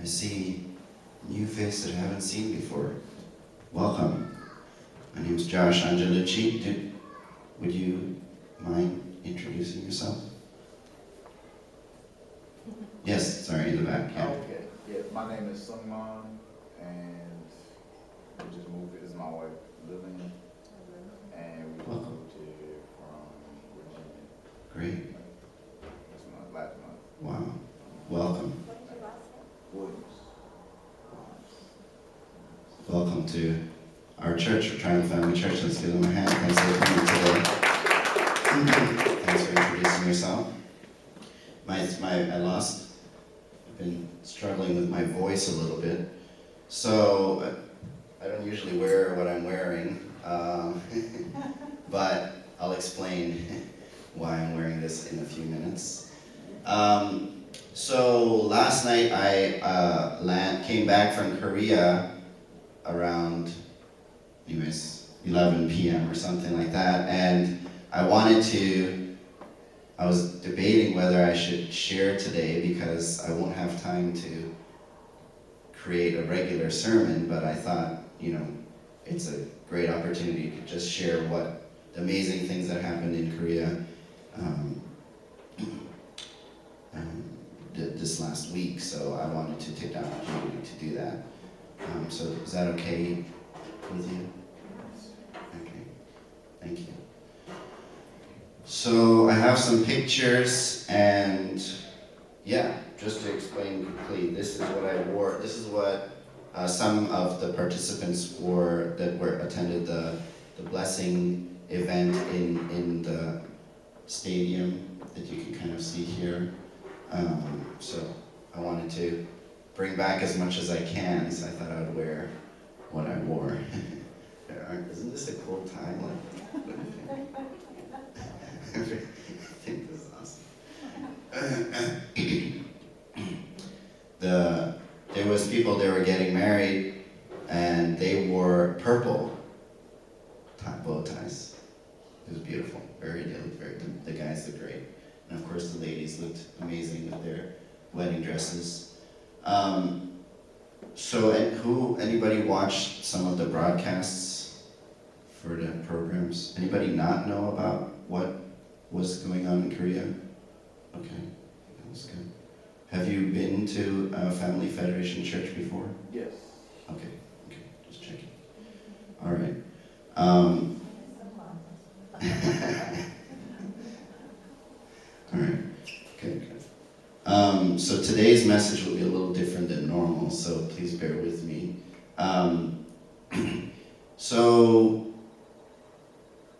I see a new face that I haven't seen before. Welcome. My name is Josh Angelucci. Would you mind introducing yourself? Yes, sorry, in the back. Yeah. Okay, yeah, my name is Sungman, and we just moved, this is my wife, Lillian, and we Welcome. moved here from Virginia Great. last month. Wow. Welcome. Williams. Welcome to our church, Triumph Family Church. Let's give them a hand. Thanks for coming today. Thanks for introducing yourself. I've been struggling with my voice a little bit. So I don't usually wear what I'm wearing, but I'll explain why I'm wearing this in a few minutes. So last night I came back from Korea around 11 p.m. or something like that, and I was debating whether I should share today because I won't have time to create a regular sermon, but I thought, it's a great opportunity to just share what the amazing things that happened in Korea this last week, so I wanted to take the opportunity to do that. So is that okay with you? Okay, thank you. So I have some pictures, and just to explain quickly, this is what I wore. This is what some of the participants wore that attended the blessing event in the stadium that you can kind of see here. So I wanted to bring back as much as I can, so I thought I would wear what I wore. Isn't this a cool time? I think this is awesome. There was people that were getting married, and they wore purple bow ties. It was beautiful. The guys looked great, and of course the ladies looked amazing with their wedding dresses. Anybody watched some of the broadcasts for the programs? Anybody not know about what was going on in Korea? Okay, that was good. Have you been to Family Federation Church before? Yes. Okay, just checking. All right. All right, good. So today's message will be a little different than normal, so please bear with me.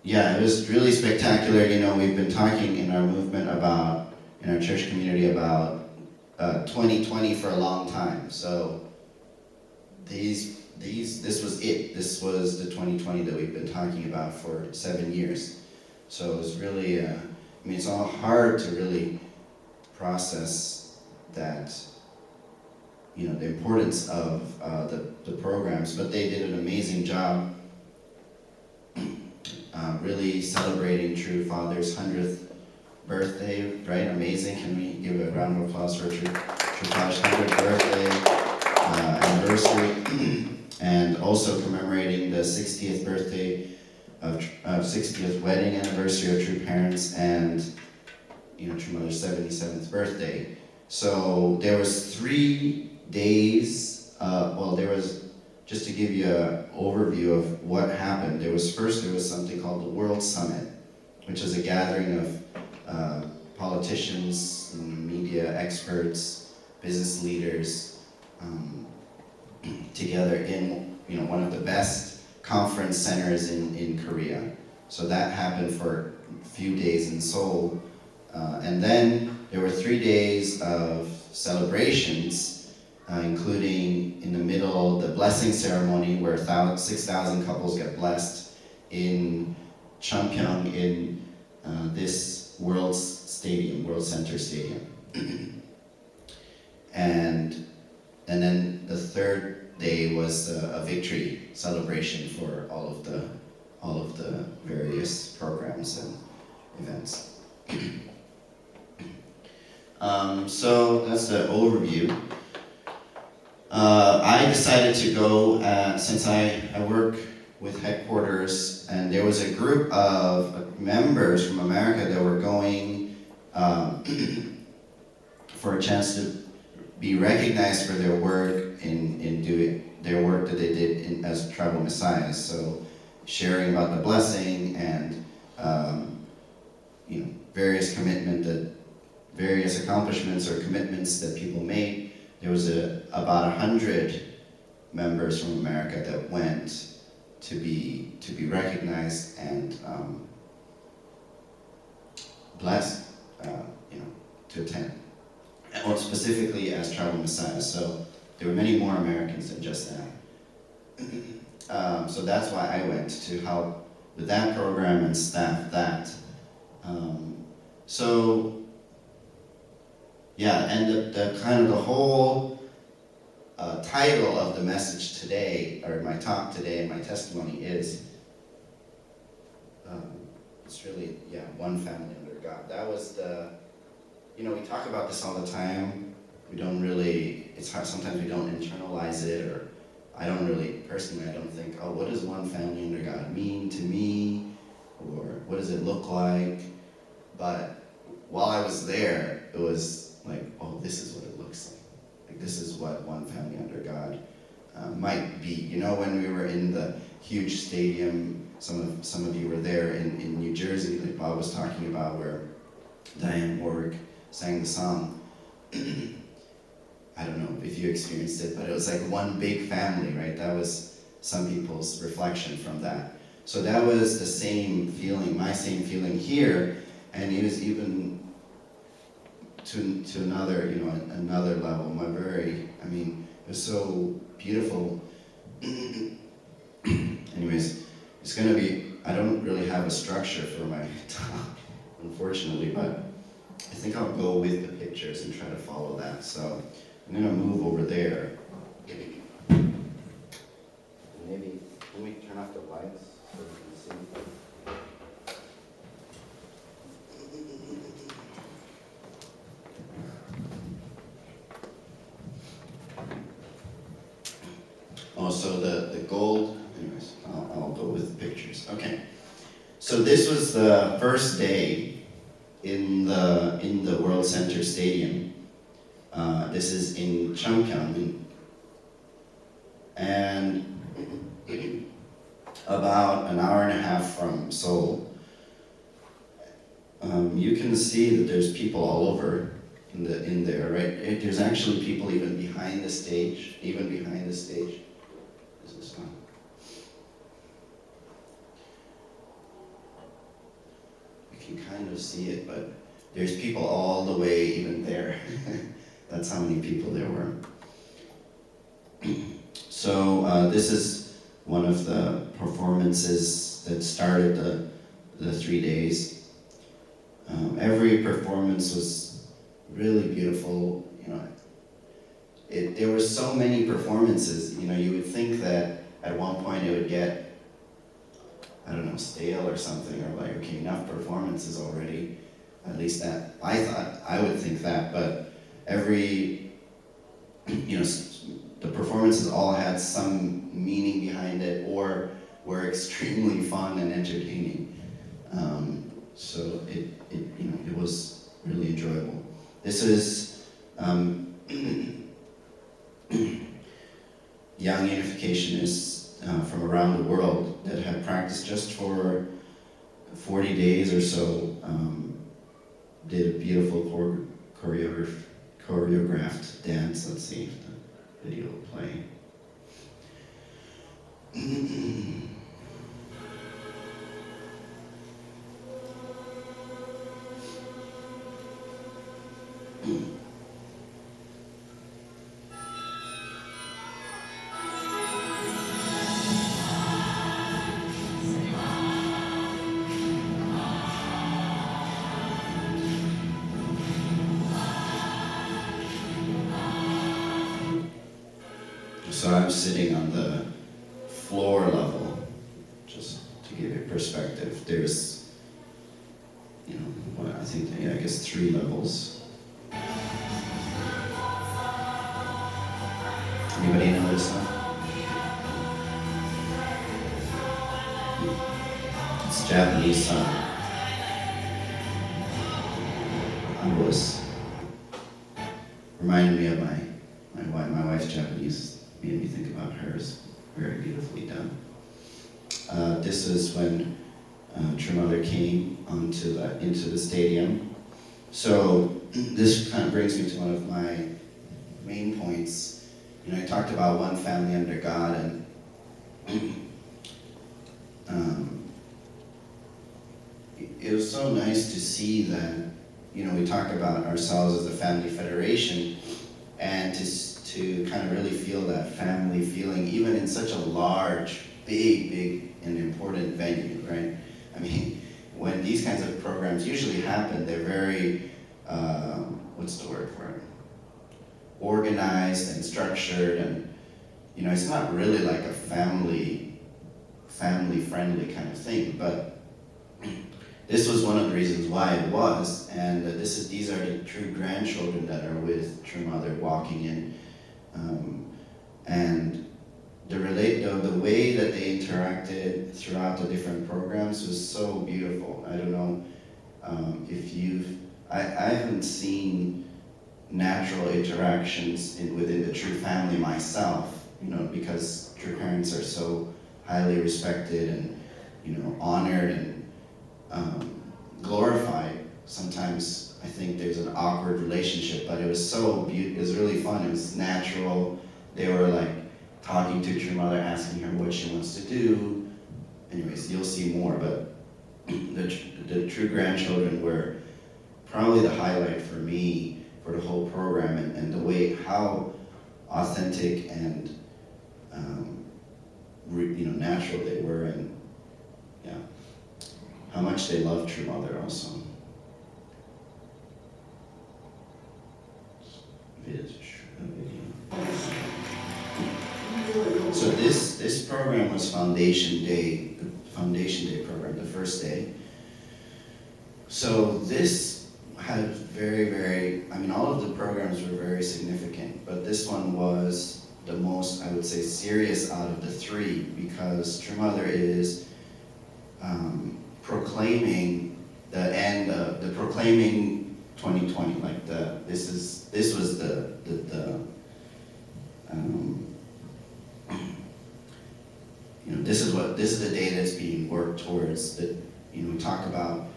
It was really spectacular. We've been talking in our movement in our church community about 2020 for a long time. So this was it. This was the 2020 that we've been talking about for 7 years. So it was really, it's all hard to really process that, the importance of the programs, but they did an amazing job really celebrating True Father's 100th birthday, right? Amazing. Can we give a round of applause for True Father's 100th birthday anniversary, and also commemorating the 60th birthday of 60th wedding anniversary of True Parents, and True Mother's 77th birthday. So there was 3 days. Just to give you an overview of what happened, there was something called the World Summit, which is a gathering of politicians, media experts, business leaders together in one of the best conference centers in Korea. So that happened for a few days in Seoul, and then there were 3 days of celebrations. Including in the middle the blessing ceremony where 6,000 couples get blessed in Cheonpyeong in this World Center Stadium. and then the third day was a victory celebration for all of the various programs and events. So that's the overview. I decided to go since I work with headquarters, and there was a group of members from America that were going for a chance to be recognized for their work in doing their work that they did as tribal messiahs. So sharing about the blessing and various various accomplishments or commitments that people made. There was about 100 members from America that went to be recognized and blessed, to attend, or specifically as tribal messiahs. So there were many more Americans than just that. So that's why I went, to help with that program and staff that. And the kind of the whole title of the message today, or my talk today and my testimony is, it's really, one family under God. That was we talk about this all the time. We don't really, it's hard, sometimes we don't internalize it, or I don't really, personally, I don't think, oh, what does one family under God mean to me? Or what does it look like? But while I was there, it was like, oh, this is what it looks like. Like, this is what one family under God might be. When we were in the huge stadium, some of you were there in New Jersey, like Bob was talking about, where Diane Warwick sang the song. I don't know if you experienced it, but it was like one big family, right? That was some people's reflection from that. So that was the same feeling, my same feeling here, and it was even to another, another level. It was so beautiful. Anyways, it's gonna be, I don't really have a structure for my talk, unfortunately, but I think I'll go with the pictures and try to follow that. So I'm gonna move over there. Maybe, can we turn off the lights so we can see? Oh, so the gold, anyways, I'll go with the pictures. Okay. So this was the first day in the World Center Stadium. This is in Changpyeong, and about an hour and a half from Seoul. You can see that there's people all over in there, right? There's actually people even behind the stage, This is fun. You can kind of see it, but there's people all the way even there. That's how many people there were. So this is one of the performances that started the 3 days. Every performance was really beautiful. There were so many performances. You would think that at one point it would get, I don't know, stale or something, or like, okay, enough performances already. At least that I would think that. But every, the performances all had some meaning behind it, or were extremely fun and entertaining. So it was really enjoyable. This is young unificationists from around the world that had practiced just for 40 days or so. Did a beautiful choreographed dance. Let's see if the video will play. So I'm sitting on the floor level, just to give you perspective. There's, I guess 3 levels. Anybody know this song? It's a Japanese song. It was reminded me of my wife's Japanese, made me think about hers. Very beautifully done. This is when True Mother came into the stadium. So this kind of brings me to one of my main points. You know, I talked about one family under God, and it was so nice to see that, you know, we talk about ourselves as a family federation, and to kind of really feel that family feeling, even in such a large, big and important venue, right? I mean, when these kinds of programs usually happen, they're very, what's the word for it? Organized and structured, and, you know, it's not really like a family-friendly kind of thing, but this was one of the reasons why it was, and these are the true grandchildren that are with True Mother walking in, and the way that they interacted throughout the different programs was so beautiful. I don't know if I haven't seen natural interactions within the True family myself, you know, because True parents are so highly respected and, you know, honored and glorified. Sometimes I think there's an awkward relationship, but it was so beautiful. It was really fun. It was natural. They were like talking to True Mother, asking her what she wants to do. Anyways, you'll see more, but the True grandchildren were probably the highlight for me for the whole program, and the way how authentic and you know, natural they were, and yeah, how much they loved True Mother also. So this program was Foundation Day, the Foundation Day program, the first day. So this had I mean, all of the programs were very significant, but this one was the most, I would say, serious out of the three, because True Mother is proclaiming the end of the proclaiming 2020, like this was the you know, this is the day that's being worked towards. That, you know, we talk about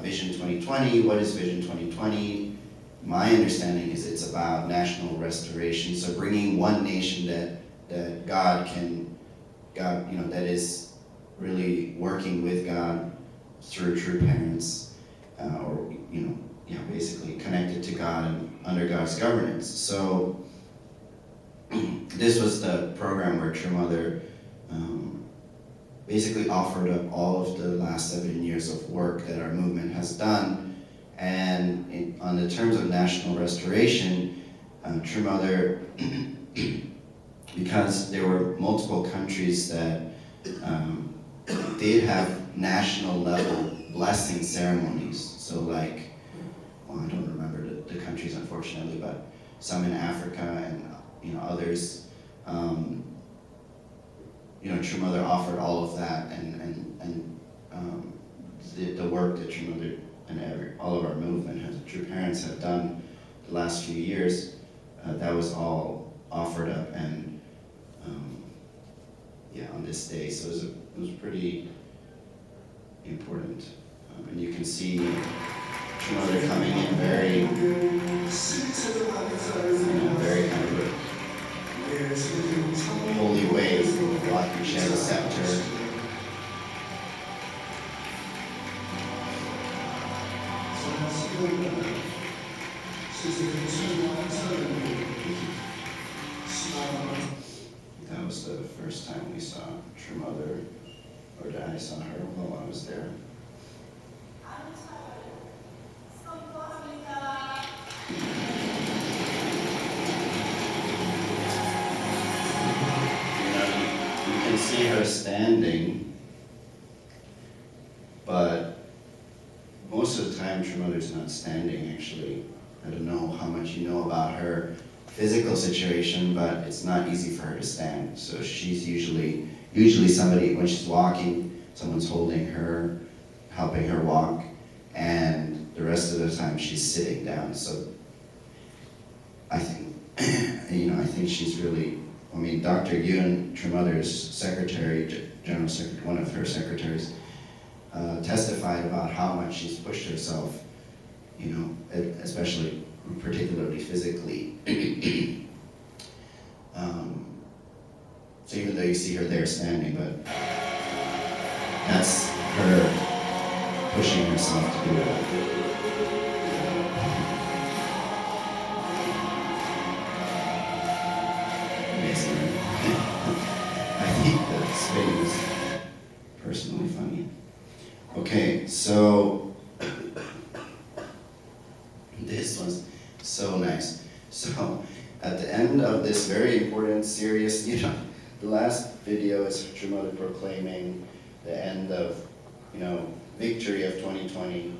Vision 2020. What is Vision 2020? My understanding is it's about national restoration. So bringing one nation that God, you know, that is really working with God through True parents, or, you know, yeah, basically connected to God and under God's governance. So this was the program where True Mother basically offered up all of the last 7 years of work that our movement has done. And on the terms of national restoration, True Mother, because there were multiple countries that did have national level blessing ceremonies. So like, well, I don't remember the countries, unfortunately, but some in Africa and, you know, others. You know, True Mother offered all of that, and the work that True Mother and all of our movement, True parents, have done the last few years, that was all offered up, and yeah, on this day. So it was pretty important, and you can see True Mother coming in very, you know, very kind of a holy way, walking. She has a scepter. That was the first time we saw True Mother, or that I saw her while I was there. You can see her standing, but most of the time True Mother's not standing, actually. I don't know how much you know about her physical situation, but it's not easy for her to stand. So she's usually somebody, when she's walking, someone's holding her, helping her walk, and the rest of the time she's sitting down. So I think, I think she's really, Dr. Yoon, her mother's secretary, general secretary, one of her secretaries, testified about how much she's pushed herself, especially, particularly physically. So even though you see her there standing, but that's her pushing herself to do it. Amazing. I think that spin is personally funny. Okay, so this was so nice. So at the end of this very important, serious, the last video is your mother proclaiming the end of, victory of 2020,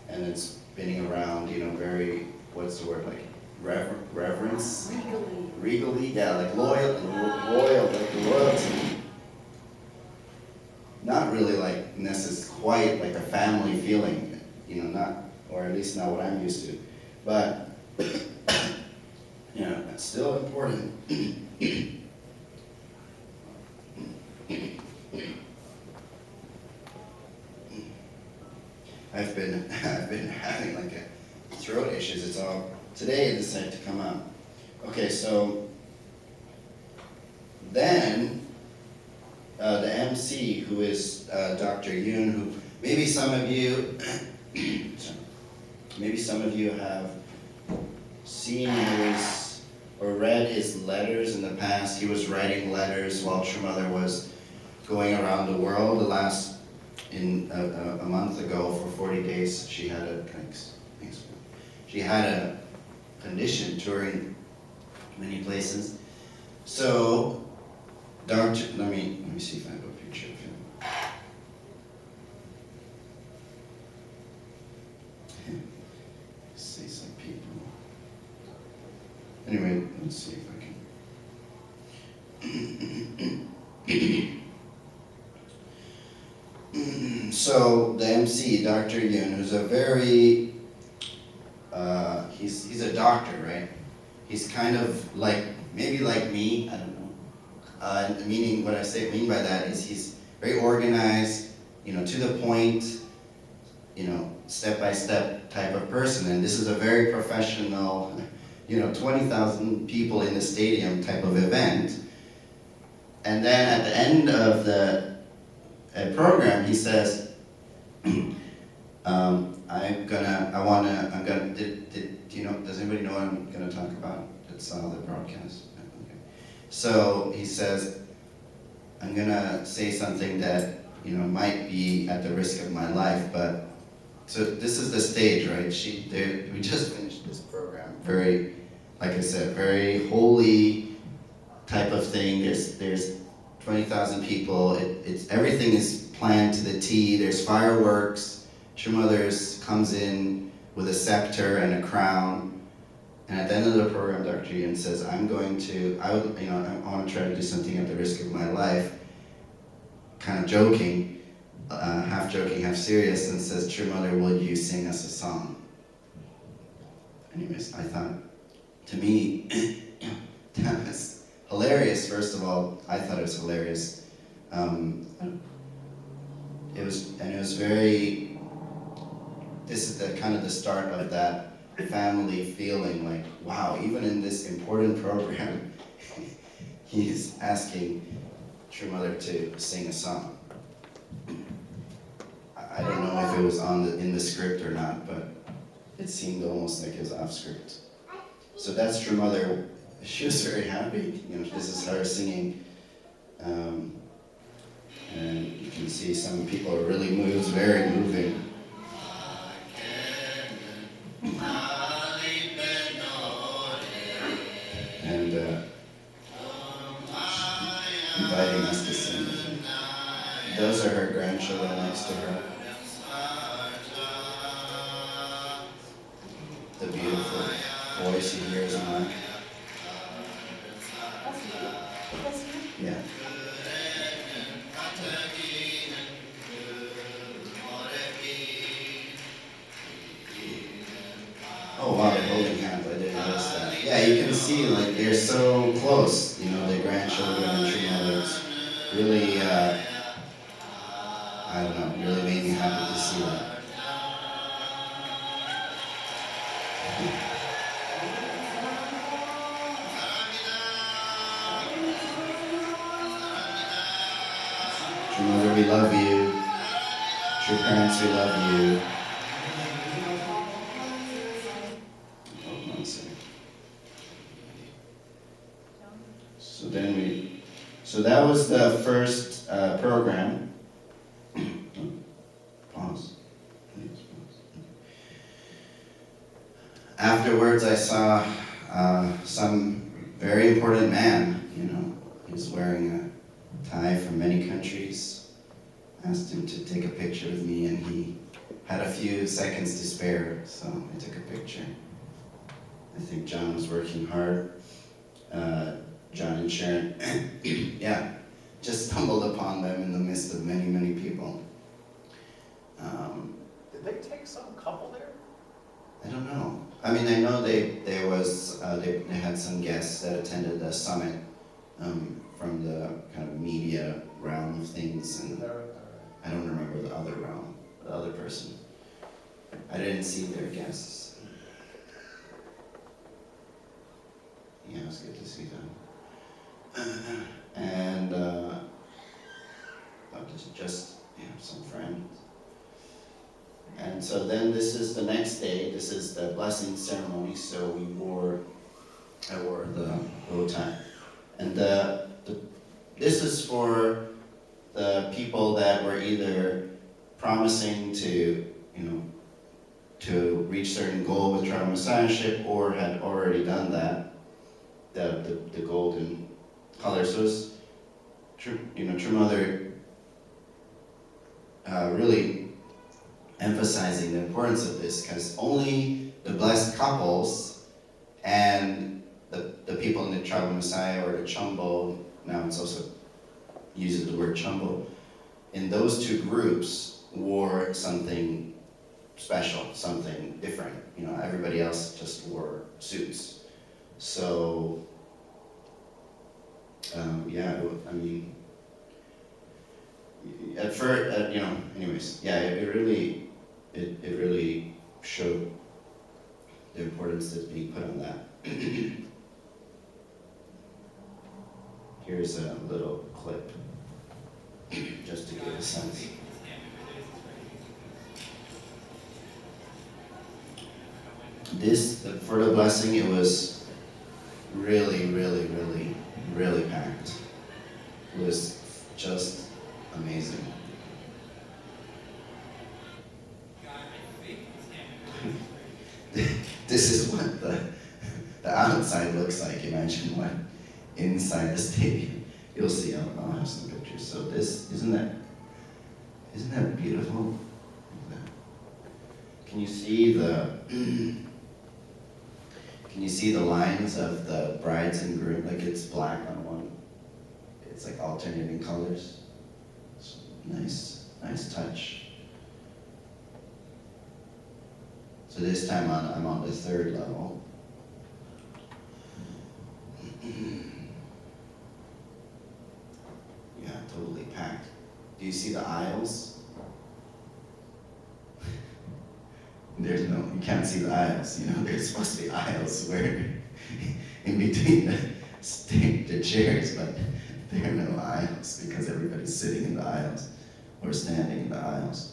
and it's spinning around, very, what's the word, like reverence? Regally, yeah, like loyal, like loyalty. Not really like quite like a family feeling, not, or at least not what I'm used to, but, it's still important. I've been having like throat issues. It's all today it decided to come out. Okay, so then the MC, who is Dr. Yoon, who maybe some of you have seen his or read his letters in the past. He was writing letters while True Mother was going around the world. A month ago, for 40 days, she had a condition touring many places. So, let me see if I have a picture of him. See some people. Anyway, let's see if I can. So the MC, Dr. Yoon, who's a very, he's a doctor, right? He's kind of like, maybe like me, I don't know. Meaning, what I mean by that is he's very organized, to the point, step-by-step type of person. And this is a very professional, 20,000 people in the stadium type of event. And then at the end of the program, he says, does anybody know what I'm gonna talk about that saw the broadcast? Okay. So he says, I'm gonna say something that, might be at the risk of my life, but, so this is the stage, right? We just finished this program, very, like I said, very holy type of thing. There's 20,000 people, everything is planned to the T, there's fireworks, True Mothers comes in with a scepter and a crown, and at the end of the program, Dr. Yoon says, I want to try to do something at the risk of my life, kind of joking, half joking, half serious, and says, True Mother, will you sing us a song? Anyways, I thought, to me, that was hilarious. First of all, I thought it was hilarious. It was very, this is the kind of the start of that family feeling, like, wow, even in this important program, he's asking True Mother to sing a song. I don't know if it was in the script or not, but it seemed almost like it was off script. So that's True Mother. She was very happy. This is her singing. And you can see some people are really moved. It's very moving. And inviting us to sing. Those are her grandchildren next to her. The beautiful voice you hear is mine. Yeah, you can see like they're so close, you know, the grandchildren and tree mother. It's really, I don't know, really made me happy to see that. True mother, we love you. True parents, we love you. Hold on a second. So that was the first program. Pause. Please pause. Afterwards, I saw some very important man. You know, he was wearing a tie from many countries. Asked him to take a picture with me, and he had a few seconds to spare, so I took a picture. I think John was working hard. John and Sharon, yeah, just stumbled upon them in the midst of many, many people. Did they take some couple there? I don't know. I mean, I know they had some guests that attended the summit from the kind of media realm of things, and I don't remember the other realm, the other person. I didn't see their guests. Yeah, it was good to see them. And just some friends. And so then this is the next day. This is the blessing ceremony. So I wore the bow tie, and this is for the people that were either promising to reach certain goal with tribal messiahship, or had already done that. The golden color. So it's True Mother really emphasizing the importance of this, because only the blessed couples and the people in the tribal Messiah, or the Chumbo, now it's also uses the word Chumbo, in those two groups wore something special, something different. Everybody else just wore suits. So, I mean, at first, anyways, yeah, it really showed the importance that's being put on that. Here's a little clip, just to give a sense. For the blessing, it was really, really, really, really packed. It was just amazing. This is what the outside looks like. Imagine what inside the stadium. You'll see. I'll have some pictures. So isn't that beautiful? Can you see the lines of the brides and groom? Like, it's black on one. It's like alternating colors. It's nice touch. So this time I'm on the third level. Yeah, totally packed. Do you see the aisles? You can't see the aisles, there's supposed to be aisles where, in between the chairs, but there are no aisles because everybody's sitting in the aisles or standing in the aisles.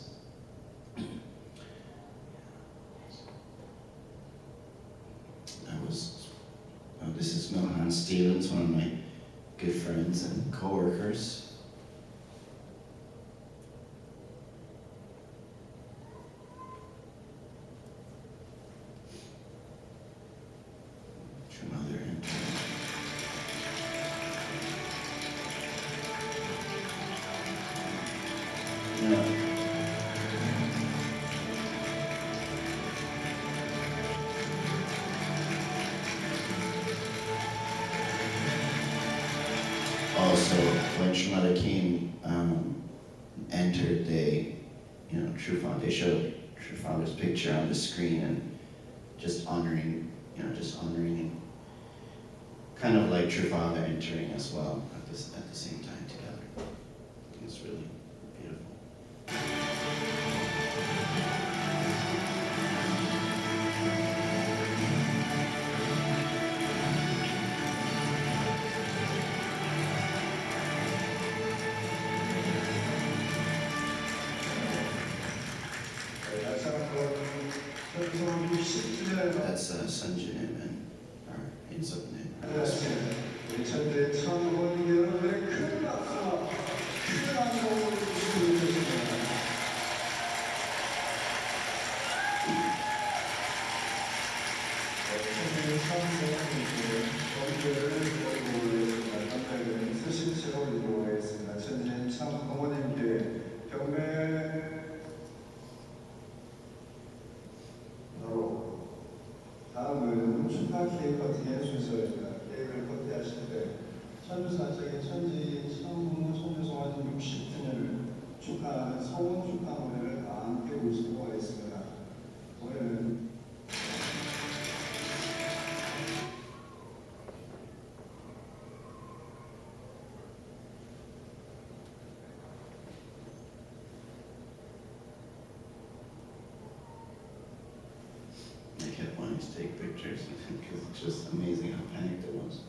This is Milhan Stevens, one of my good friends and co-workers. True Mother and Also, when True Mother came, entered, they showed True Father's picture on the screen, and just honoring kind of like True Father entering as well at the same time together. It's really beautiful. That's Sanjinim and our Inzuknim. 우리 천대 창원 여러분의 큰 박수와 큰 안녕을 주시겠습니다. 천대 창원님께 경배를 드리고 감사드리는 수신체로 이루어있습니다. 천대 창원님께 경배 다음은 축하 케이크 커팅의 순서입니다. 케이크를 커팅하실 때 천주사적인 천지인 성부 천주성환 60주년을 축하하는 성원 축하 노래를 다 함께 부르시도록 하겠습니다. 노래는 I kept wanting to take pictures because it's just amazing how panicked it was.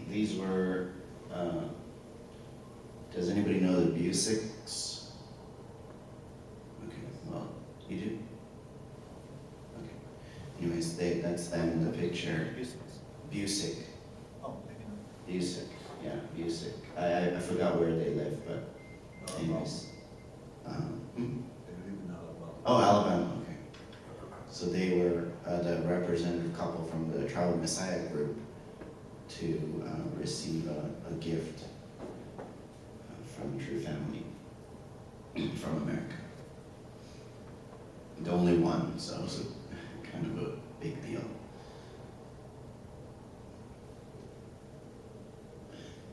These were, does anybody know the Busiks? Okay, well, you do? Okay. Anyways, that's them in the picture. Busick. Oh, maybe not. Busick, yeah, Busick. I forgot where they live, but anyways. They live in Alabama. Oh, Alabama, okay. So they were the representative couple from the Trial of Messiah group to receive a gift from True Family from America. The only one, so it was kind of a big deal.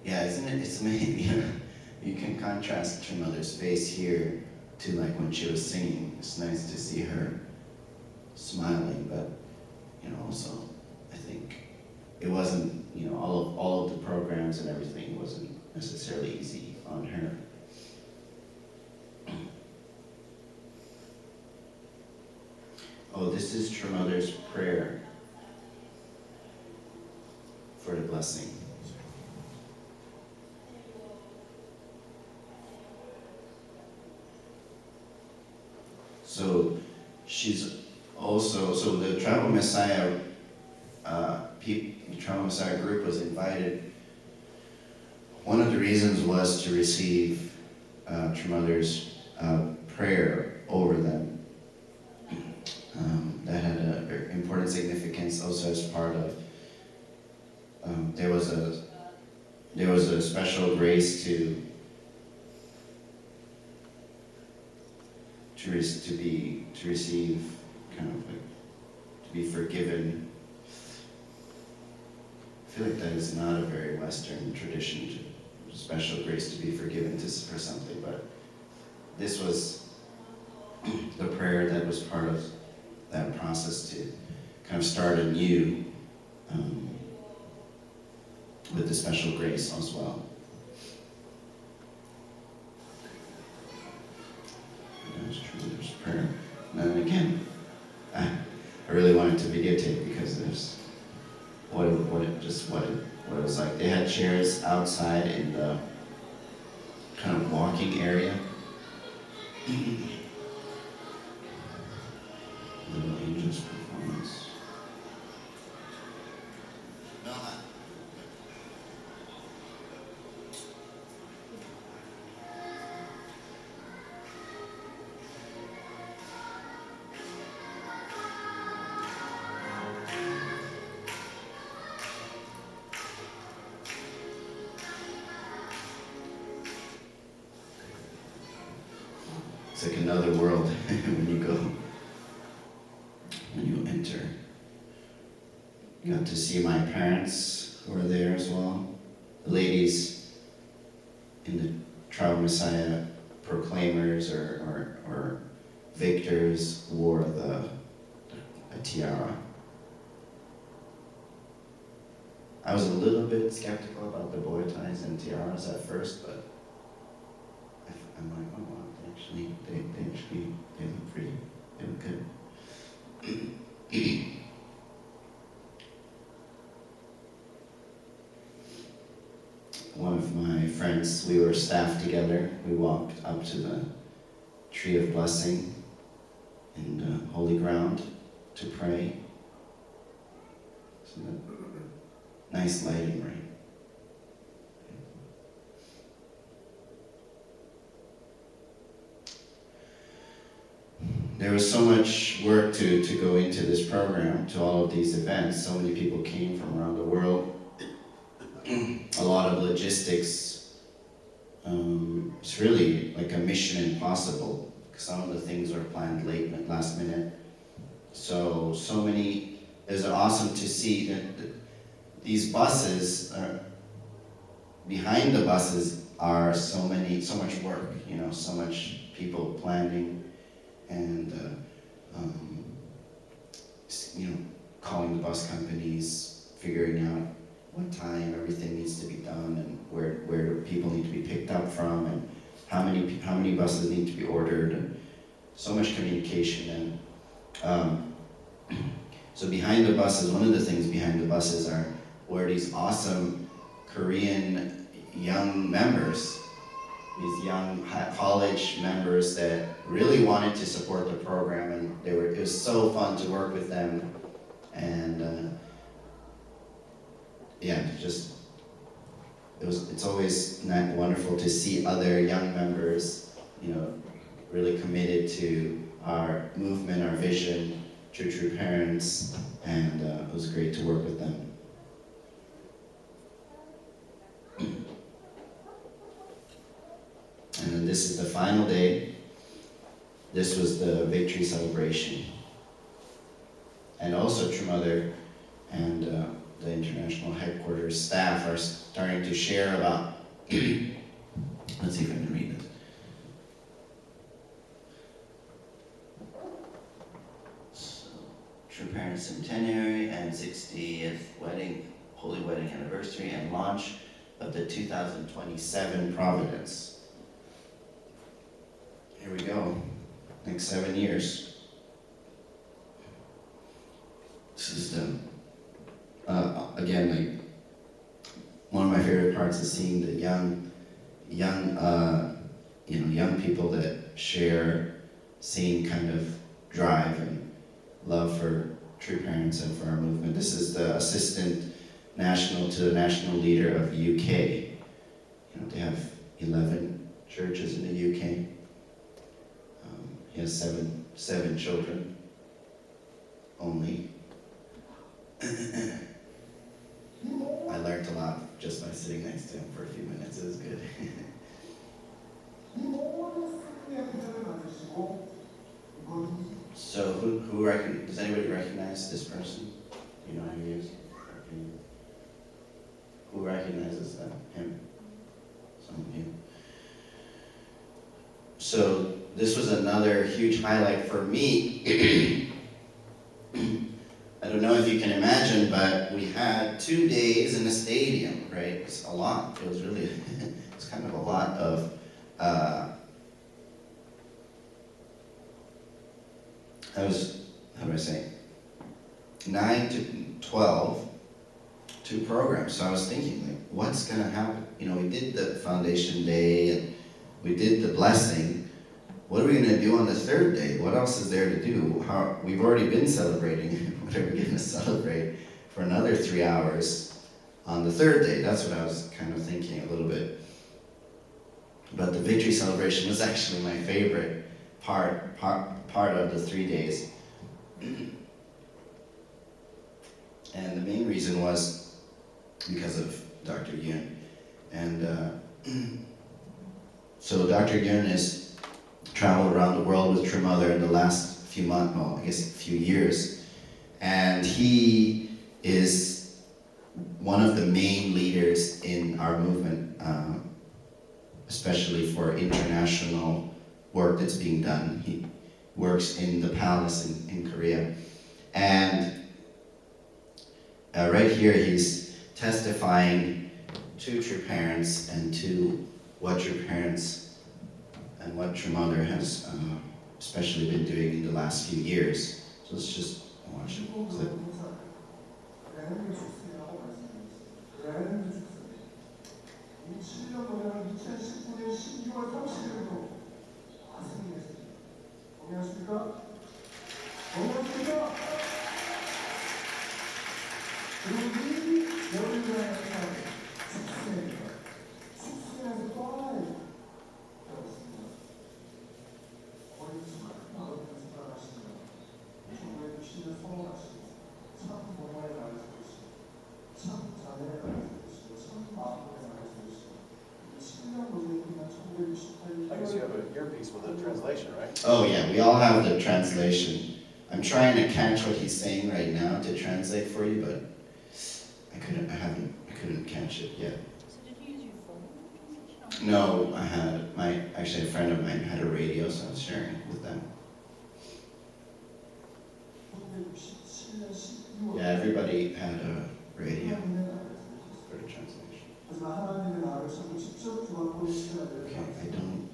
Yeah, isn't it? It's amazing. You can contrast True Mother's face here to like when she was singing. It's nice to see her smiling, but also I think it wasn't, all of the programs and everything wasn't necessarily easy on her. Oh, this is True Mother's prayer for the blessing. So she's also, so the Tribal Messiah Tribal Messiah group was invited. One of the reasons was to receive True Mother's prayer over them. That had an important significance also as part of, there was a special grace to receive, kind of like, to be forgiven. I feel like that is not a very Western tradition, special grace to be forgiven for something, but this was the prayer that was part of that process to kind of start anew with the special grace as well. That's True Mother's prayer. And then again, I really wanted to videotape because there's what it was like. They had chairs outside in the kind of walking area. Little Angels performance. It's like another world when you enter. Got to see my parents who are there as well. The ladies in the Trial of Messiah proclaimers or victors wore a tiara. I was a little bit skeptical about the bow ties and tiaras at first, but I'm like, oh wow, they look pretty, they look good. One of my friends, we were staffed together. We walked up to the tree of blessing in the holy ground to pray. So nice lighting, right? There was so much work to go into this program, to all of these events. So many people came from around the world. A lot of logistics. It's really like a mission impossible. Some of the things are planned last minute. So many, it's awesome to see that these buses behind the buses are so much work, so much people planning and calling the bus companies, figuring out what time everything needs to be done and where people need to be picked up from and how many buses need to be ordered, and so much communication. And so behind the buses, one of the things behind the buses were these awesome Korean young members, these young college members that really wanted to support the program, and it was so fun to work with them. And it's always wonderful to see other young members, really committed to our movement, our vision, True Parents, and it was great to work with them. And then this is the final day. This was the victory celebration. And also True Mother and the international headquarters staff are starting to share about, let's see if I can read this. So, True Parents Centenary and 60th Holy Wedding Anniversary and launch of the 2027 Providence. Here we go, next 7 years. This is again, one of my favorite parts is seeing the young people that share same kind of drive and love for True Parents and for our movement. This is the assistant national to the national leader of UK. They have 11 churches in the UK. He has seven children only. I learned a lot just by sitting next to him for a few minutes. It was good. So does anybody recognize this person? You know who he is? Who recognizes him? Some of you. So this was another huge highlight for me. I don't know if you can imagine, but we had 2 days in a stadium, right? It's a lot. It was really, it's kind of a lot of, how do I say, 9 to 12, 2 programs. So I was thinking, like, what's gonna happen? We did the foundation day, and we did the blessing. What are we gonna do on the 3rd day? What else is there to do? We've already been celebrating. What are we gonna celebrate for another 3 hours on the 3rd day? That's what I was kind of thinking a little bit. But the victory celebration was actually my favorite part of the 3 days. And the main reason was because of Dr. Yun. And so Dr. Yun has traveled around the world with True Mother in the last few months, well, I guess a few years. And he is one of the main leaders in our movement, especially for international work that's being done. He works in the palace in Korea. And right here he's testifying to True Parents and to what True Parents and what True Mother has especially been doing in the last few years. So let's just watch a clip. I guess you have an earpiece with a translation, right? Oh yeah, we all have the translation. I'm trying to catch what he's saying right now to translate for you, but I couldn't catch it yet. So did you use your phone for translation? No, actually a friend of mine had a radio, so I was sharing it with them. Yeah, everybody had a radio for the translation. Okay, I don't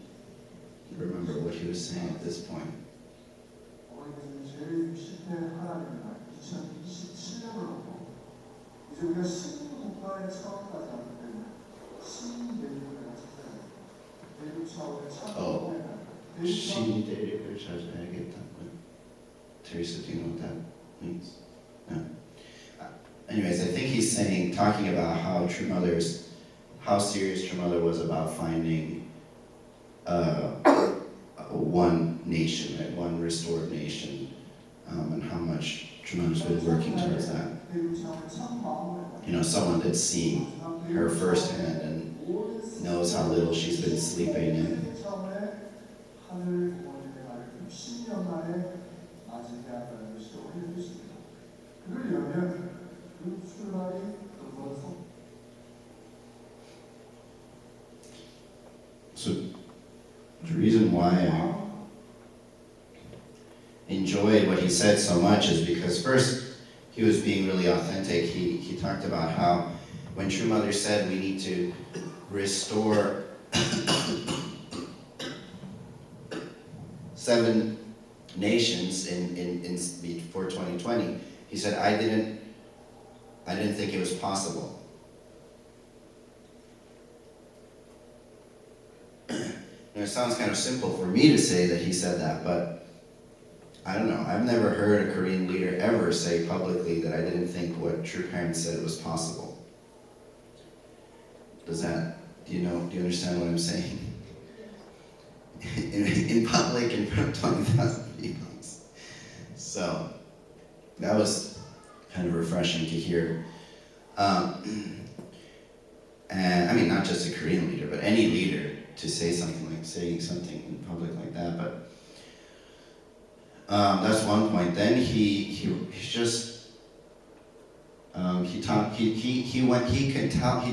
remember what he was saying at this point. Oh, she dated her child. I get that one. Teresa, do you know what that means? No. Anyways, I think he's talking about how serious True Mother was about finding one nation, right? One restored nation, and how much True Mother's been working towards that. You know, someone that's seen her firsthand and knows how little she's been sleeping and so the reason why I enjoyed what he said so much is because first, he was being really authentic. He talked about how when True Mother said we need to restore 7 nations for 2020, he said, I didn't think it was possible. It sounds kind of simple for me to say that he said that, but I don't know. I've never heard a Korean leader ever say publicly that I didn't think what True Parents said was possible. Do you understand what I'm saying? In public, in front of 20,000 people. So that was kind of refreshing to hear. And I mean, not just a Korean leader, but any leader to saying something in public like that. But that's one point. Then he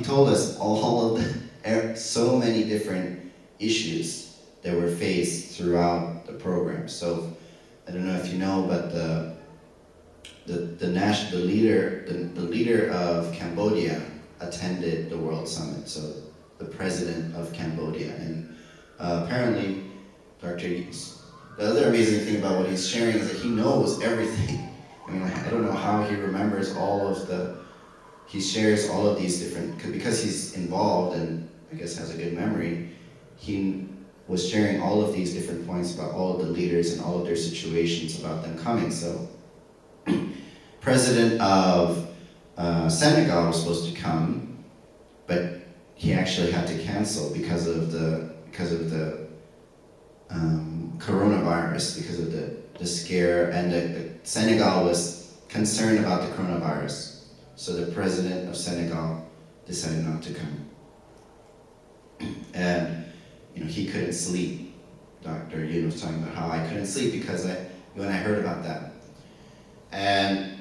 told us all of so many different issues that were faced throughout the program. So I don't know if you know, but the leader of Cambodia attended the World Summit. So the president of Cambodia, and apparently, the other amazing thing about what he's sharing is that he knows everything. I mean, I don't know how he remembers he shares all of these different, because he's involved and I guess has a good memory, he was sharing all of these different points about all of the leaders and all of their situations about them coming. So, President of Senegal was supposed to come, but he actually had to cancel because of the coronavirus, because of the scare, and the Senegal was concerned about the coronavirus. So the president of Senegal decided not to come. And he couldn't sleep. Dr. Yoon was talking about how I couldn't sleep because when I heard about that. And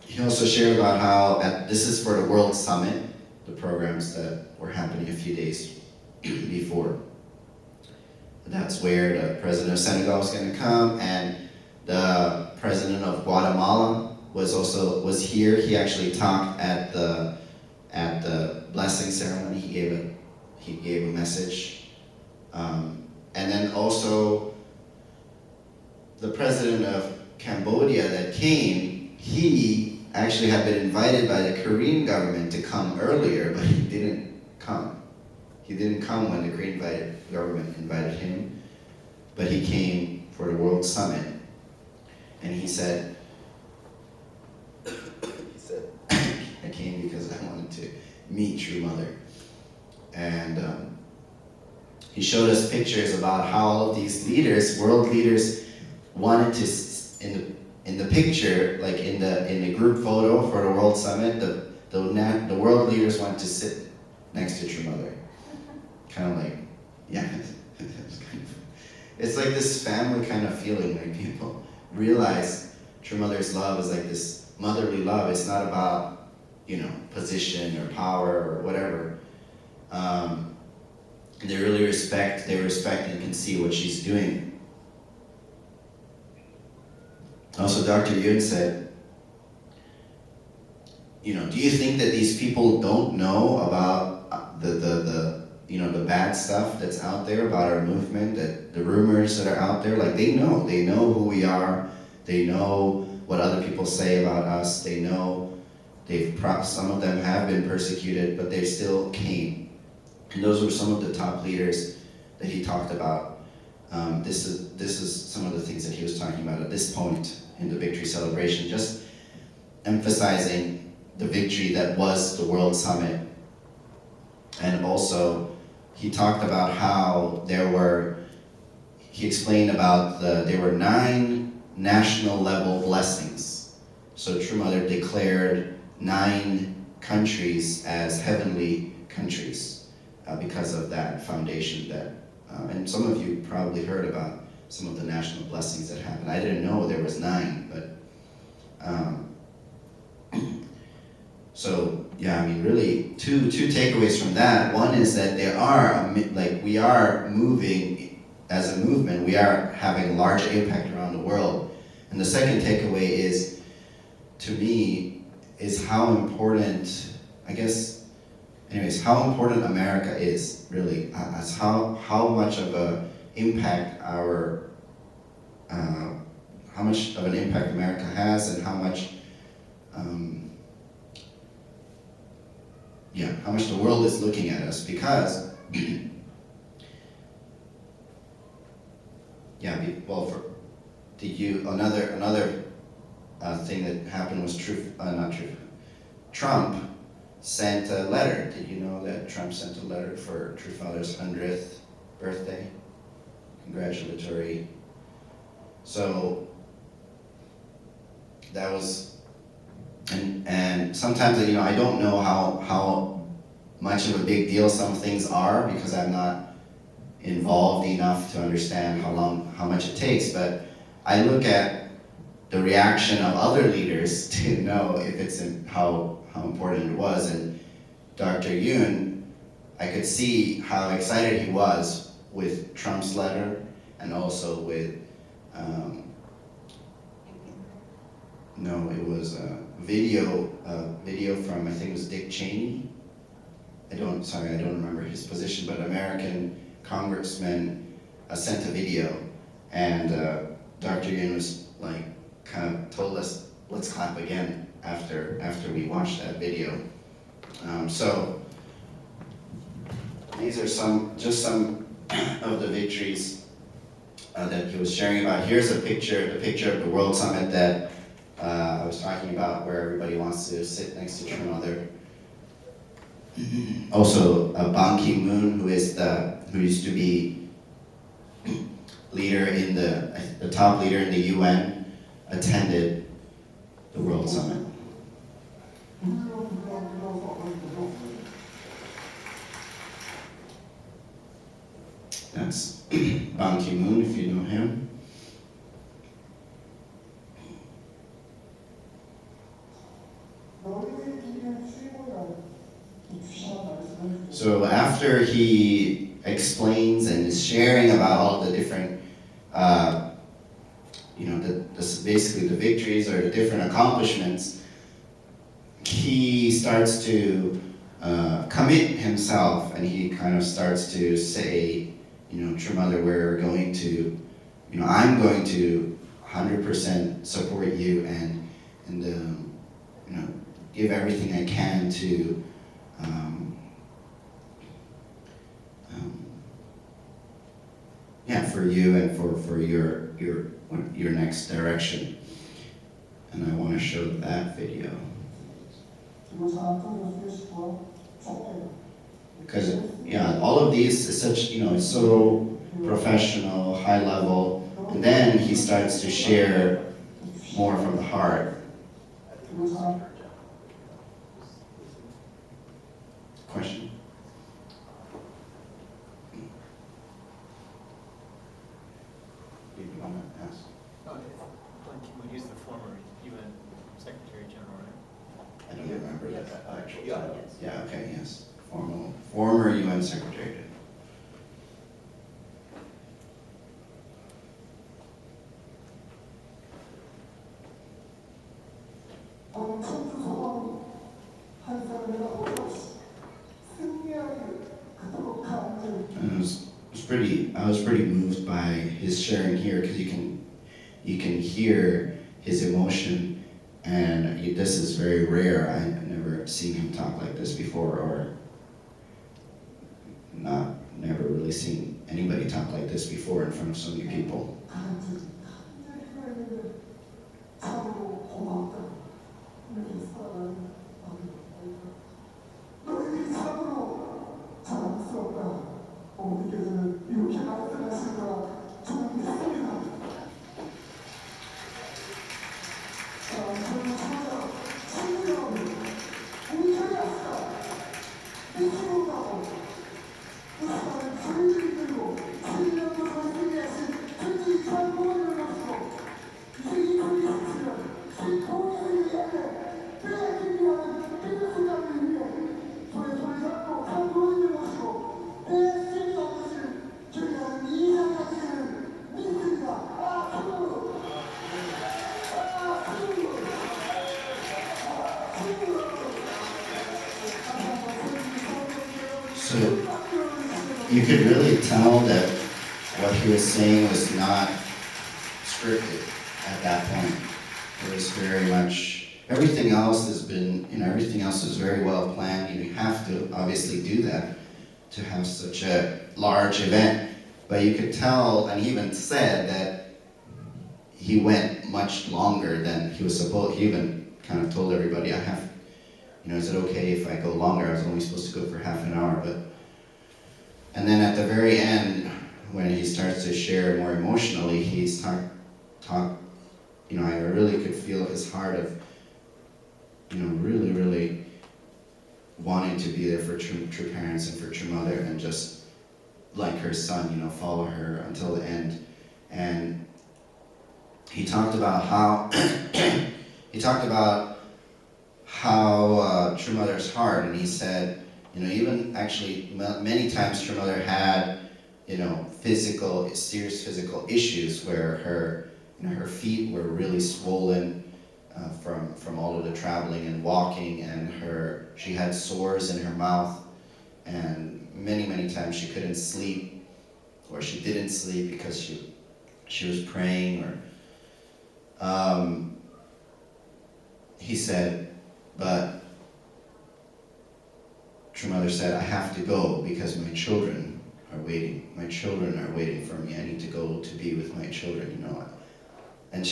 he also shared about how this is for the World Summit, the programs that were happening a few days before. That's where the president of Senegal was going to come, and the president of Guatemala was here. He actually talked at the blessing ceremony. He gave a message, and then also the president of Cambodia that came. He actually had been invited by the Korean government to come earlier, but he didn't come. He didn't come when the Korean government invited him, but he came for the World Summit. And he said, I came because I wanted to meet True Mother. And he showed us pictures about how all of these leaders, world leaders, wanted to, in the picture, like in the group photo for the World Summit, the world leaders wanted to sit next to True Mother. Kind of like, yeah, it's like this family kind of feeling, like people realize True Mother's love is like this motherly love. It's not about, position or power or whatever. They really respect and can see what she's doing. Also, Dr. Yun said, do you think that these people don't know about the bad stuff that's out there about our movement, that the rumors that are out there? Like, they know who we are, they know what other people say about us, they know some of them have been persecuted, but they still came. And those were some of the top leaders that he talked about. This is some of the things that he was talking about at this point in the victory celebration, just emphasizing the victory that was the World Summit. And also, he talked about how he explained about there were 9 national level blessings. So True Mother declared 9 countries as heavenly countries because of that foundation and some of you probably heard about some of the national blessings that happened. I didn't know there was 9, but so yeah, really two takeaways from that. One is that we are moving as a movement. We are having a large impact around the world. And the second takeaway is, to me, is how important, how important America is, really, as how much of an impact how much of an impact America has, and how much the world is looking at us, because another thing that happened was Trump sent a letter. Did you know that Trump sent a letter for True Father's 100th birthday? Congratulatory. So that was, and sometimes I don't know how much of a big deal some things are, because I'm not involved enough to understand how much it takes, but I look at the reaction of other leaders to know if how important it was. And Dr. Yun, I could see how excited he was with Trump's letter, and also with it was a video from, I think it was Dick Cheney. I don't remember his position, but American congressman sent a video, and Dr. Yun was like, kind of told us, let's clap again after we watched that video. So these are some of the victories that he was sharing about. Here's the picture of the World Summit that I was talking about, where everybody wants to sit next to True Mother. Also, Ban Ki-moon, who used to be leader in the top leader in the UN, attended the World Summit. That's Ban Ki-moon, if you know him. So after he explains and is sharing about all the different, basically the victories or the different accomplishments, he starts to commit himself, and he kind of starts to say, True Mother, we're going to, I'm going to 100% support you and give everything I can to for you and for your next direction. And I want to show that video. Because all of these is such, it's so professional, high level, and then he starts to share more from the heart. Question? Did you want to ask? When he's the former UN Secretary General, right? I don't remember that actually. Yeah. Yeah, okay, yes. Former UN Secretary. I was pretty moved by his sharing here, because you can hear his emotion, and this is very rare. I've never seen him talk like this before, or never really seen anybody talk like this before in front of so many people. So you could really tell that what he was saying was not scripted at that point. It was very much, everything else has been, everything else is very well planned. You have to obviously do that to have such a large event. But you could tell, and he even said that he went much longer than he was supposed. He even kind of told everybody, is it okay if I go longer? I was only supposed to go for half an hour, and then at the very end, when he starts to share more emotionally, he's I really could feel his heart of, really, really wanting to be there for true parents and for True Mother, and just like her son, follow her until the end. And he talked about how True Mother's heart, and he said, even actually many times True Mother had, serious physical issues where her feet were really swollen from all of the traveling and walking, and she had sores in her mouth, and many times she couldn't sleep, or she didn't sleep because she was praying, or he said, but True Mother said, I have to go because my children are waiting. My children are waiting for me. I need to go to be with my children, And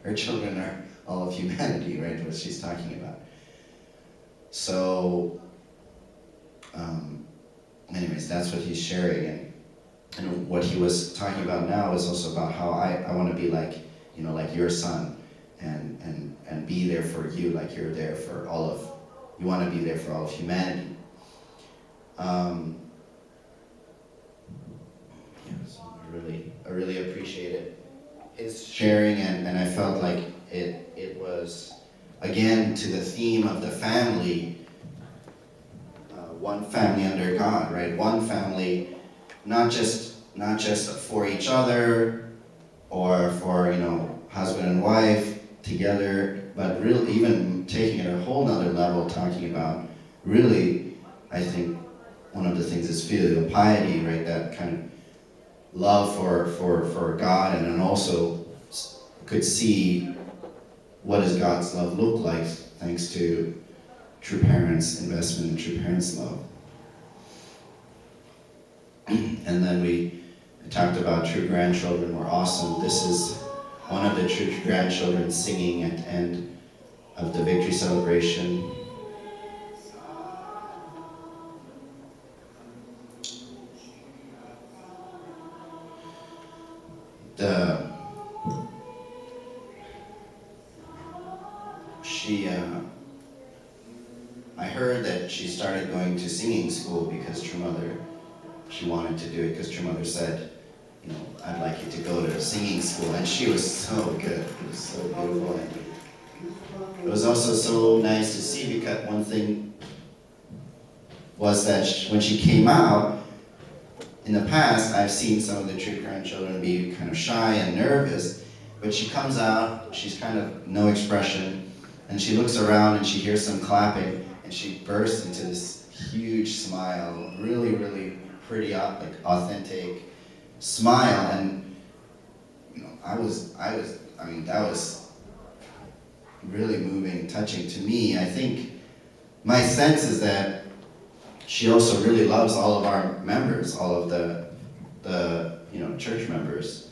her children are all of humanity, right? What she's talking about. So, anyways, that's what he's sharing. And what he was talking about now is also about how I want to be like, like your son, and be there for you, like you're there for you want to be there for all of humanity. I really appreciated his sharing, and I felt like it was again, to the theme of the family, one family under God, right? One family, not just for each other or for, husband and wife together, but really even taking it a whole nother level, talking about really, I think one of the things is filial piety, right? That kind of love for God, and then also could see what does God's love look like thanks to true parents' investment and true parents' love. And then we talked about true grandchildren were awesome. This is one of the true grandchildren singing at the end of the victory celebration. I heard that she started going to singing school because True Mother, she wanted to do it because True Mother said, I'd like you to go to singing school, and she was so good. It was so beautiful. And it was also so nice to see, because one thing was that when she came out, in the past, I've seen some of the true grandchildren be kind of shy and nervous, but she comes out, she's kind of no expression, and she looks around and she hears some clapping, and she bursts into this huge smile, really, really pretty, like authentic smile. And that was really moving, touching to me. I think my sense is that she also really loves all of our members, all of the church members.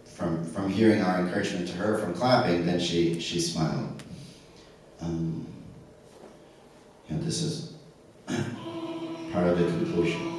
From hearing our encouragement to her, from clapping, then she smiled. This is part of the conclusion.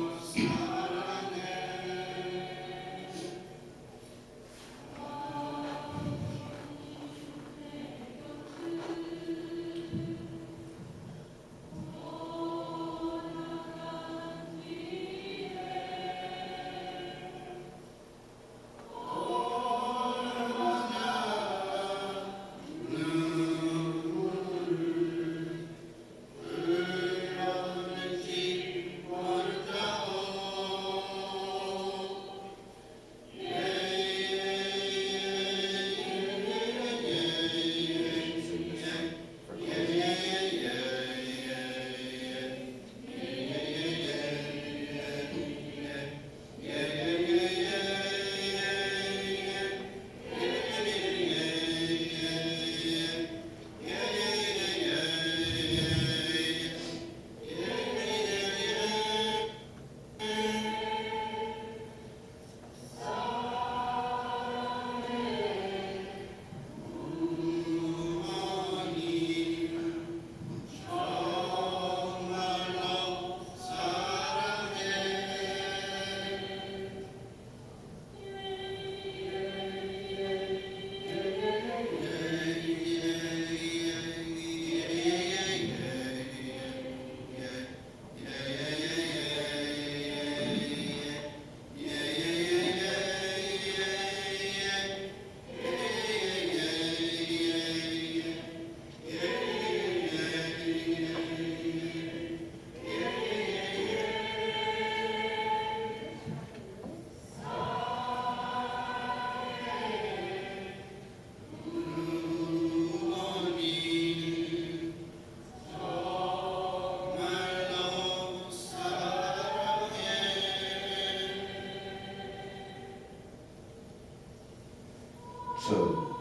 So,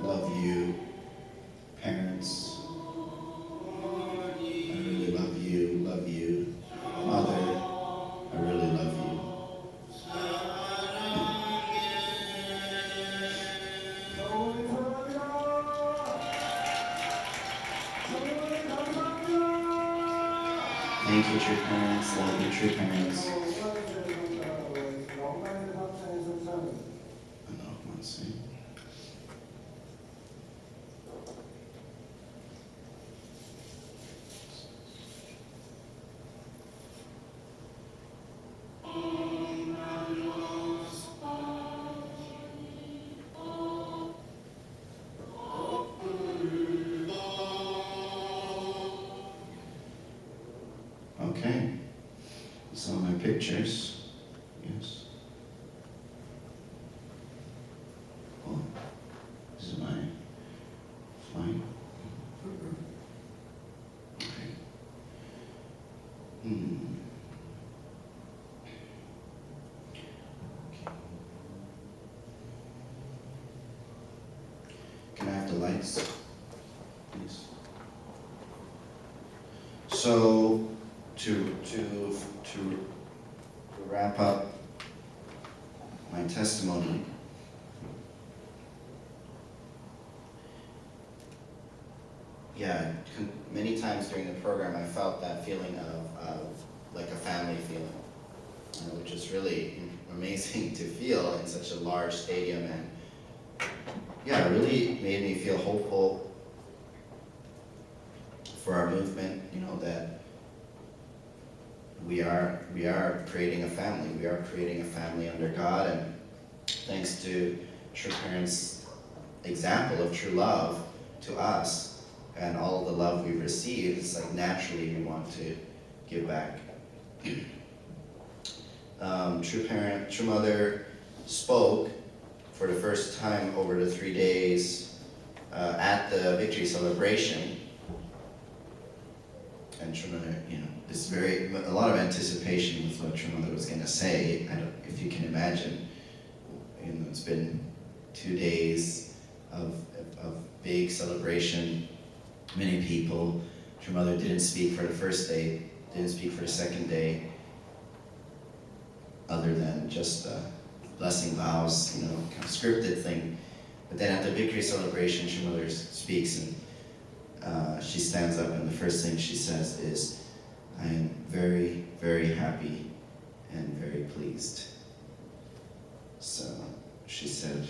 love you, parents. I really love you. Mother, I really love you. Thank you, true parents. Love you, true parents. Let's see. pictures. Yes. Oh, this is my fine. Okay. Can I have the lights, please? So, to wrap up my testimony, many times during the program I felt that feeling of like a family feeling, which is really amazing to feel in such a large stadium, and it really made me feel hopeful for our movement, that we are creating a family. We are creating a family under God, and thanks to True Parents' example of true love to us and all the love we've received, it's like naturally we want to give back. True Mother spoke for the first time over the 3 days at the victory celebration. And True Mother, there's a lot of anticipation with what True Mother was going to say. If you can imagine, it's been 2 days of big celebration, many people. True Mother didn't speak for the first day, didn't speak for the second day, other than just blessing vows, kind of scripted thing. But then at the victory celebration, True Mother speaks, and she stands up, and the first thing she says is, "I am very, very happy and very pleased." So she said,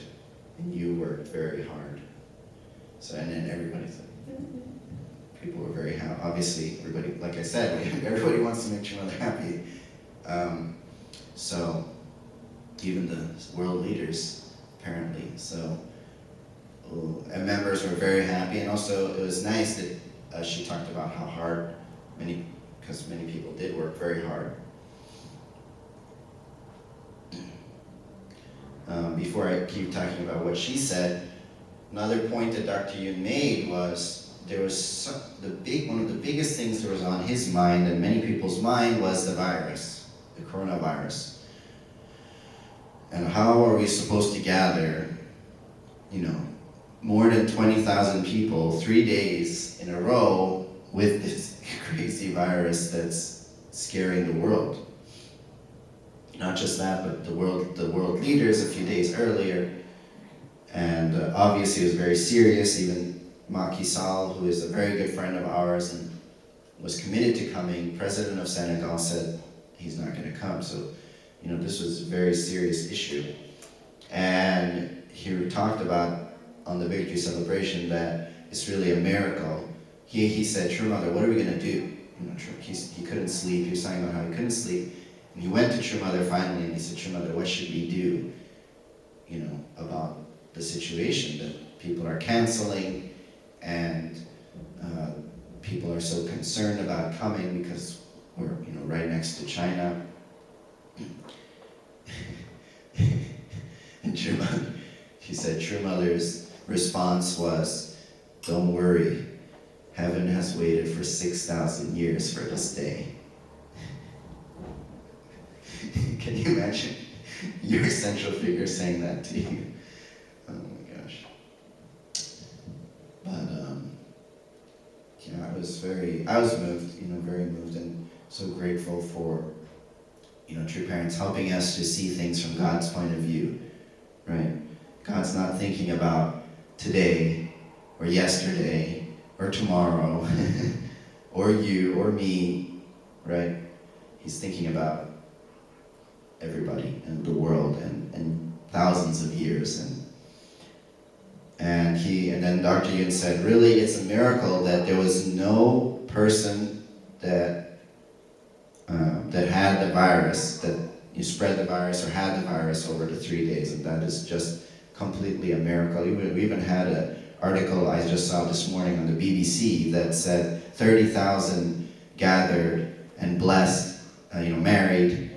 "And you worked very hard." So, and then everybody said, people were very happy. Obviously, everybody, like I said, everybody wants to make True Mother happy. So even the world leaders, apparently. So, and members were very happy, and also it was nice that she talked about how hard because many people did work very hard. Before I keep talking about what she said, another point that Dr. Yoon made was there was one of the biggest things that was on his mind and many people's mind was the virus, the coronavirus. And how are we supposed to gather, more than 20,000 people 3 days in a row with this crazy virus that's scaring the world? Not just that, but the world leaders a few days earlier. And obviously it was very serious. Even Macky Sall, who is a very good friend of ours and was committed to coming, president of Senegal, said he's not going to come. So, this was a very serious issue. And he talked about on the victory celebration that it's really a miracle. He said, "True Mother, what are we going to do?" He couldn't sleep. He was talking about how he couldn't sleep. And he went to True Mother finally, and he said, "True Mother, what should we do, about the situation that people are canceling, and people are so concerned about coming because we're, right next to China." And he said True Mother's response was, "Don't worry, heaven has waited for 6,000 years for this day." Can you imagine your central figure saying that to you? Oh my gosh. But I was moved, very moved, and so grateful for, True Parents helping us to see things from God's point of view, right? God's not thinking about today or yesterday or tomorrow or you or me, right? He's thinking about everybody and the world and thousands of years. And then Dr. Yoon said, really, it's a miracle that there was no person that had the virus, that you spread the virus or had the virus over the 3 days, and that is just completely a miracle. We even had an article I just saw this morning on the BBC that said 30,000 gathered and blessed, married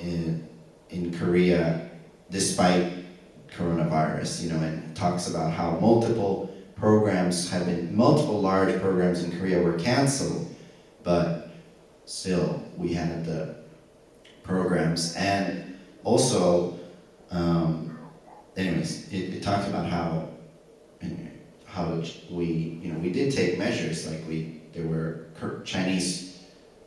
in Korea despite coronavirus, and talks about how multiple large programs in Korea were canceled, but still we had the programs. And also, anyways, it talked about how we did take measures, like there were Chinese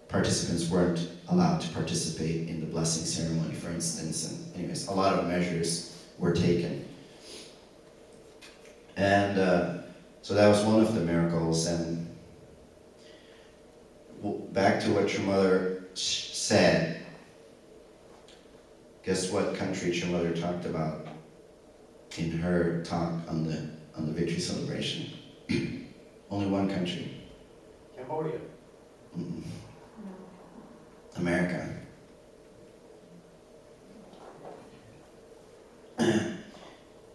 participants weren't allowed to participate in the blessing ceremony, for instance, and anyways, a lot of measures were taken. And so that was one of the miracles. And back to what your mother said, guess what country your mother talked about in her talk on the victory celebration? Only one country. Cambodia. Mm-mm. America.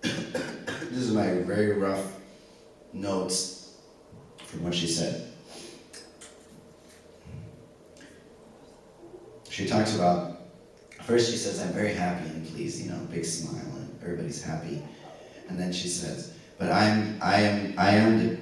This is my very rough notes from what she said. She talks about, first she says, I'm very happy and pleased, big smile, and everybody's happy. And then she says, but I am the